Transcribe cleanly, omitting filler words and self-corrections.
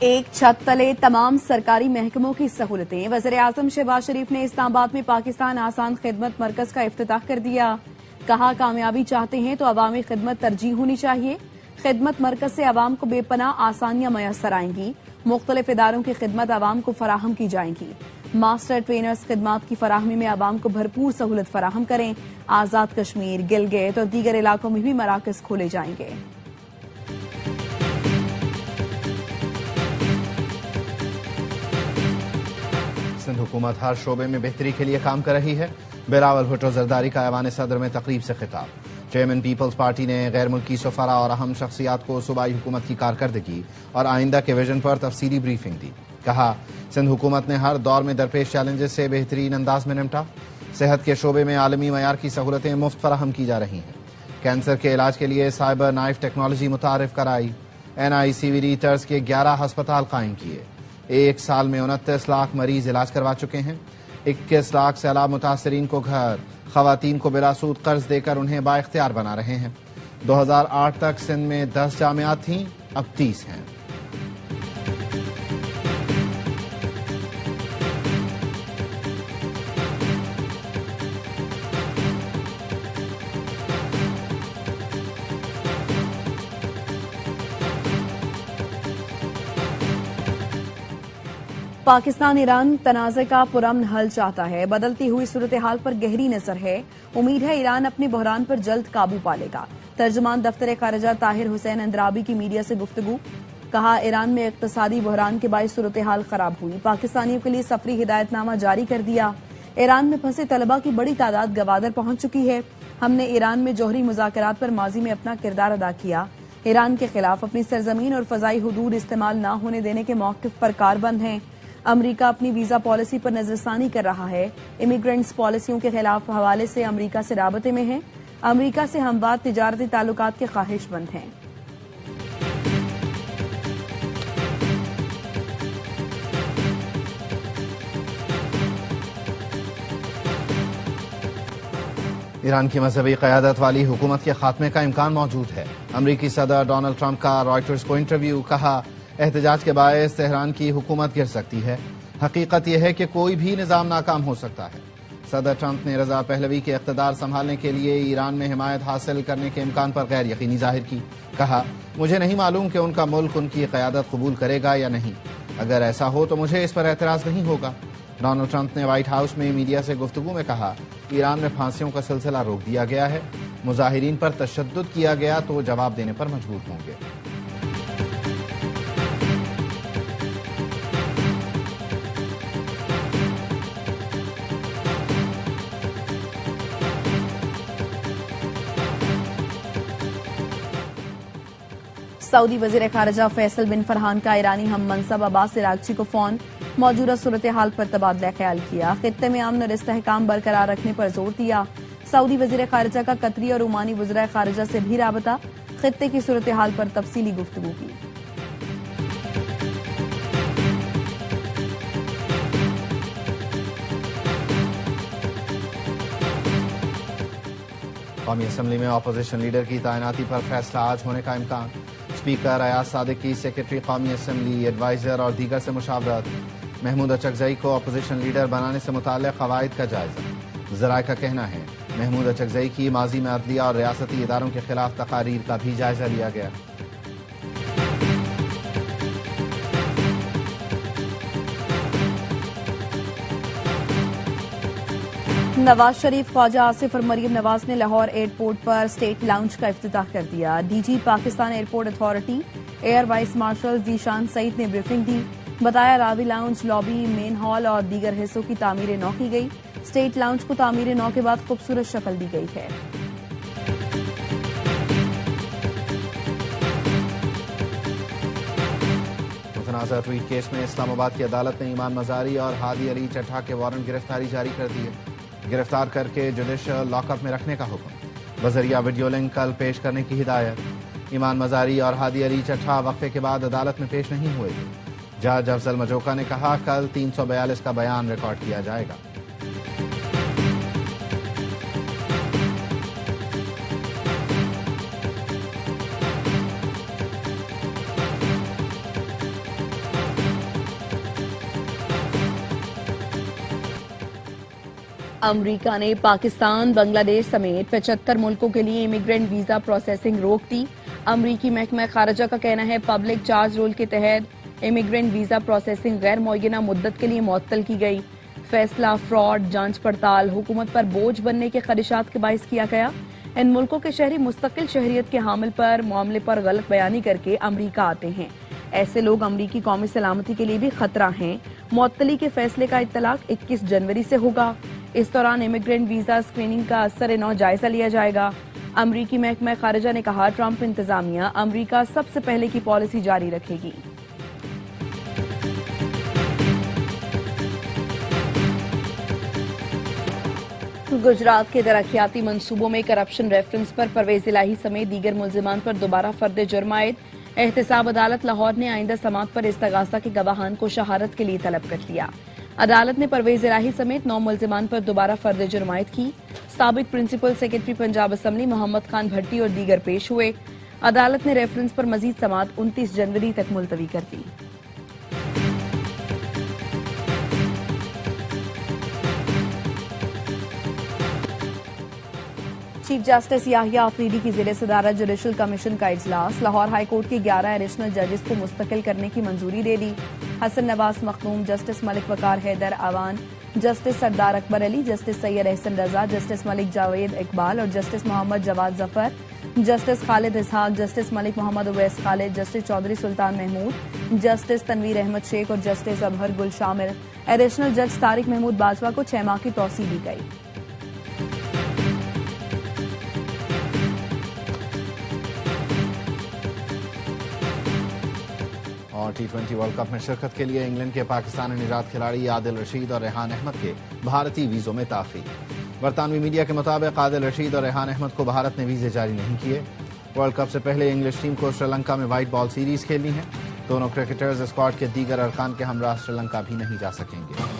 एक छत तले तमाम सरकारी महकमों की सहूलतें। वज़ीर-ए-आज़म शहबाज शरीफ ने इस्लामाबाद में पाकिस्तान आसान खिदमत मरकज का इफ्तिताह कर दिया। कहा, कामयाबी चाहते हैं तो अवामी खिदमत तरजीह होनी चाहिए। खिदमत मरकज से अवाम को बेपनाह आसानियां मयसर आएंगी। मुख्तलिफ इदारों की खिदमत अवाम को फराहम की जाएंगी। मास्टर ट्रेनर्स खिदमात की फराहमी में अवाम को भरपूर सहूलत फराहम करें। आजाद कश्मीर, गिलगित और दीगर इलाकों में भी मराकज खोले जाएंगे। सिंध हुकूमत हर शोबे में बेहतरी के लिए काम कर रही है। बिलावल भुट्टो जरदारी का ऐवान सदर में तकरीब से खिताब। चेयरमैन पीपल्स पार्टी ने गैर मुल्की सफरा और अहम शख्सियात को सूबाई हुकूमत की कारकर्दगी और आइंदा के विजन पर तफसीली ब्रीफिंग दी। कहा, सिंध हुकूमत ने हर दौर में दरपेश चैलेंजेस से बेहतरीन अंदाज में निपटा। सेहत के शोबे में आलमी मयार की सहूलतें मुफ्त फराहम की जा रही हैं। कैंसर के इलाज के लिए साइबर नाइफ टेक्नोलॉजी मुतारिफ कराई। NICVD तर्ज के 11 अस्पताल कायम किए। एक साल में 29 लाख मरीज इलाज करवा चुके हैं। 21 लाख सैलाब मुतासरीन को घर, खवातीन को बिलासूद कर्ज देकर उन्हें बाइख्तियार बना रहे हैं। 2008 तक सिंध में 10 जामियात थीं, अब 30 हैं। पाकिस्तान ईरान तनाज़े का पुरअमन हल चाहता है। बदलती हुई सूरत हाल पर गहरी नजर है। उम्मीद है ईरान अपने बहरान पर जल्द काबू पा लेगा। तर्जुमान दफ्तर खारिजा ताहिर हुसैन अंद्राबी की मीडिया से गुफ्तगू। कहा, ईरान में इक्तसादी बहरान के बायस सूरत हाल खराब हुई। पाकिस्तानियों के लिए सफरी हिदायतनामा जारी कर दिया। ईरान में फंसे तलबा की बड़ी तादाद गवादर पहुंच चुकी है। हमने ईरान में जौहरी मुज़ाकरात पर माजी में अपना किरदार अदा किया। ईरान के खिलाफ अपनी सरजमीन और फजाई हुदूद इस्तेमाल न होने देने के मौक़िफ़ पर कारबंद हैं। अमरीका अपनी वीजा पॉलिसी पर नजरसानी कर रहा है। इमिग्रेंट्स पॉलिसियों के खिलाफ हवाले से अमरीका से राबते में है। अमरीका से हमवार तिजारती ताल्लुकात के ख्वाहिशमंद हैं। ईरान की मजहबी क़यादत वाली हुकूमत के खात्मे का इम्कान मौजूद है। अमरीकी सदर डोनाल्ड ट्रंप का रॉयटर्स को इंटरव्यू। कहा, एहतजाज के बायस तेहरान की हुकूमत गिर सकती है। हकीकत यह है कि कोई भी निज़ाम नाकाम हो सकता है। सदर ट्रंप ने रजा पहलवी के इक़्तिदार संभालने के लिए ईरान में हिमायत हासिल करने के इम्कान पर गैर यकीनी जाहिर की। कहा, मुझे नहीं मालूम कि उनका मुल्क उनकी क़यादत कबूल करेगा या नहीं। अगर ऐसा हो तो मुझे इस पर एतराज़ नहीं होगा। डोनाल्ड ट्रंप ने व्हाइट हाउस में मीडिया से गुफ्तगू में कहा, ईरान में फांसियों का सिलसिला रोक दिया गया है। मुजाहिरीन पर तशद्दुद किया गया तो जवाब देने पर मजबूर होंगे। सऊदी वजीर खारजा फैसल बिन फरहान का ईरानी हम मनसब अब्बास इरागची को फोन। मौजूदा सूरत हाल पर तबादला ख्याल किया। खित्ते में अमन और इस्तेहकाम बरकरार रखने पर जोर दिया। सऊदी वजीर खारजा का कतरी और ओमानी वज़ीर खारजा से भी राबता। खित्ते की सूरत हाल पर तफसीली गुफ्तगू की। कौमी असम्बली में अपोजिशन लीडर की तैनाती पर फैसला आज होने का इम्कान। स्पीकर अयाज सादिक की सेक्रेटरी कौमी असम्बली, एडवाइजर और दीगर से मुशावरत। महमूद अचकजई को अपोजिशन लीडर बनाने से मुताल्लिक़ क़वाइद का जायजा। ज़राए का कहना है, महमूद अचकजई की माजी में अदलिया और रियासती इदारों के खिलाफ तकारीर का भी जायजा लिया गया। नवाज शरीफ, ख्वाजा आसिफ और मरियम नवाज ने लाहौर एयरपोर्ट पर स्टेट लाउंज का इफ्तिताह कर दिया। DG Pakistan airport authority air vice marshal Zeeshan Saeed ने ब्रीफिंग दी। बताया, Ravi lounge, lobby, main hall और दीगर हिस्सों की तामीर नौ की गई। स्टेट लाउंज को तामीर नौ के बाद खूबसूरत शक्ल दी गई है। मुतनाज़ा ट्वीट केस में इस्लामाबाद की अदालत ने ईमान मजारी और हादी अली चट्ठा के वारंट गिरफ्तारी जारी कर दिए। गिरफ्तार करके जुडिशल लॉकअप में रखने का हुक्म। बजरिया वीडियो लिंक कल पेश करने की हिदायत। ईमान मजारी और हादी अली चट्ठा वक्फे के बाद अदालत में पेश नहीं हुए थे। जज अफजल मजोका ने कहा, कल 342 का बयान रिकॉर्ड किया जाएगा। अमेरिका ने पाकिस्तान, बांग्लादेश समेत 75 मुल्कों के लिए इमिग्रेंट वीजा प्रोसेसिंग रोक दी। अमरीकी महकमा खारजा का कहना है पब्लिक चार्ज रूल के तहत इमिग्रेंट वीजा प्रोसेसिंग गैर मुअय्यना मुद्दत के लिए मुअत्तल की गई। फैसला फ्रॉड, जांच पड़ताल, हुकूमत पर बोझ बनने के खदशात के बाइस किया गया। इन मुल्कों के शहरी मुस्तकिल शहरियत के हामिल पर मामले पर गलत बयानी करके अमरीका आते हैं। ऐसे लोग अमरीकी कौमी सलामती के लिए भी खतरा हैं। मुअत्तली के फैसले का इत्तलाक 21 जनवरी से होगा। इस दौरान इमिग्रेंट वीजा स्क्रीनिंग का असर-ए-नौ जायजा लिया जाएगा। अमरीकी महकमा खारजा ने कहा ट्रंप इंतजामिया अमरीका सबसे पहले की पॉलिसी जारी रखेगी। गुजरात के तरक्याती मंसूबों में करप्शन रेफरेंस पर परवेज इलाही समेत दीगर मुल्जिमान पर दोबारा फर्द जुर्म आयद। एहतसाब अदालत लाहौर ने आइंदा समात पर इस्तगासा के गवाहान को शहादत के लिए तलब कर लिया। अदालत ने परवेज इलाही समेत 9 मुल्जिमान पर दोबारा फर्द जुर्म आयद की। साबिक principal secretary Punjab assembly Mohammad Khan Bhatti और दीगर पेश हुए। अदालत ने रेफरेंस पर मजीद समात 29 जनवरी तक मुलतवी कर दी। चीफ जस्टिस याहिया अफरीदी की ज़ेरे सदारत जुडिशल कमीशन का इजलास। लाहौर हाईकोर्ट के 11 एडिशनल जजेस को मुस्तकिल करने की मंजूरी दे दी। हसन नवाज मखदूम, जस्टिस मलिक वकार हैदर अवान, जस्टिस सरदार अकबर अली, जस्टिस सैयद एहसन रजा, जस्टिस मलिक जावेद इकबाल और जस्टिस मोहम्मद जवाद जफर, जस्टिस खालिद इसहाक, जस्टिस मलिक मोहम्मद उवैस खालिद, जस्टिस चौधरी सुल्तान महमूद, जस्टिस तनवीर अहमद शेख और जस्टिस अबहर गुल शामिल। एडिशनल जज तारिक महमूद बाजवा को 6 माह की तौसीह दी गई। और T20 वर्ल्ड कप में शिरकत के लिए इंग्लैंड के पाकिस्तानी निजात खिलाड़ी आदिल रशीद और रेहान अहमद के भारतीय वीजों में ताखीर। बरतानवी मीडिया के मुताबिक आदिल रशीद और रेहान अहमद को भारत ने वीजे जारी नहीं किए। वर्ल्ड कप से पहले इंग्लिश टीम को श्रीलंका में व्हाइट बॉल सीरीज खेलनी है। दोनों क्रिकेटर्स स्क्वाड के दीगर अरकान के हमरा श्रीलंका भी नहीं जा सकेंगे।